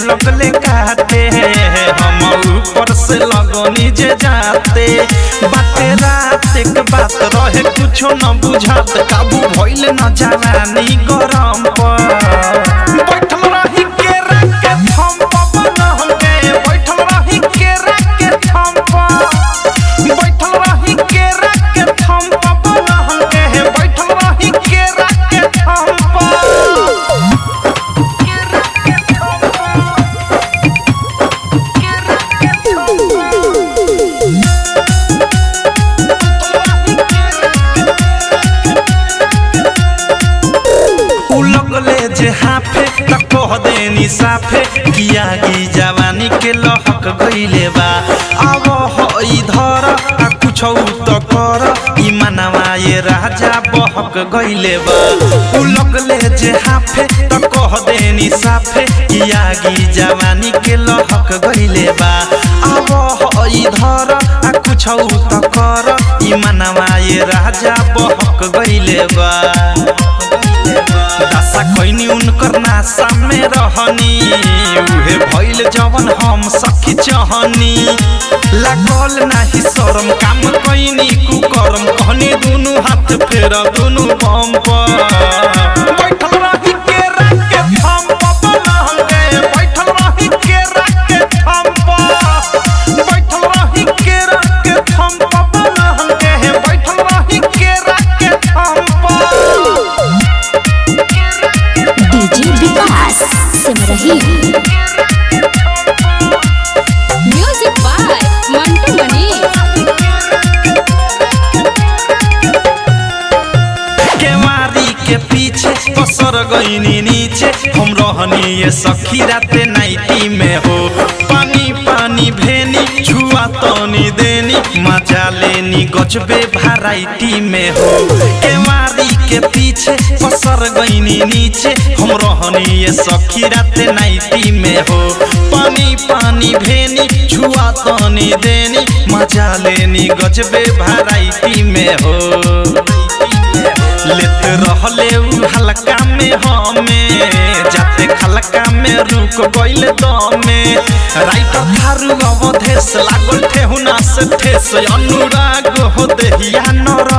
लगले काटे हम ऊपर से लगनी जे जाते बाते रात एक बात रहे कुछो न बुझात काबू भइल न जवानी गरम पर बैठल रही के रखे थम पवन हमके बैठल रही के रखे थम बैठल रही के रखे थम पवन हमके बैठल रही के रखे थम लगले जे हाफे त कह देनी साफे किया की जवानी के लहक गइले बा अब हो इधर आ कुछ त कर ई मनवा ये राजा बहक गइले बा लगले जे हाफे त कह देनी साफे किया की जवानी के लहक गइले बा अब हो इधर आ कुछ त कर ई मनवा ये राजा बहक गइले बा दासा खैनी उनकर नासा में रहनी उहे भइल जवन हम सखी चाहनी लागल नाही शरम काम कैनी कुकरम कहनी दुनु हाथ फेर दुनु बम पर बैठल रही के रखे थम पवन हमके बैठल रही के रखे थम बैठल रही के रखे थम पवन हमके बैठल रही के रखे थम DJ Vikas Simrahi music by Mantu Mani केवारी के पीछे पसर गईनी नीचे हम रहनी ये सखी राते नाइटी में हो पानी पानी भेनी छुआ तनी देनी मजा लेनी गजबे वैरायटी में हो केवारी के पीछे पसर गईनी नीचे हम रहनी ये सखी राते नाइटी में हो पानी पानी भेनी छुआ तनी देनी मजा लेनी गजबे वैरायटी में हो लेते रहले उ हल्का में हमें जाते खलका में रुक गइल दमे राइटर थारू अवधेश लागल ठेहुना से ठेस अनुराग हो देहिया नर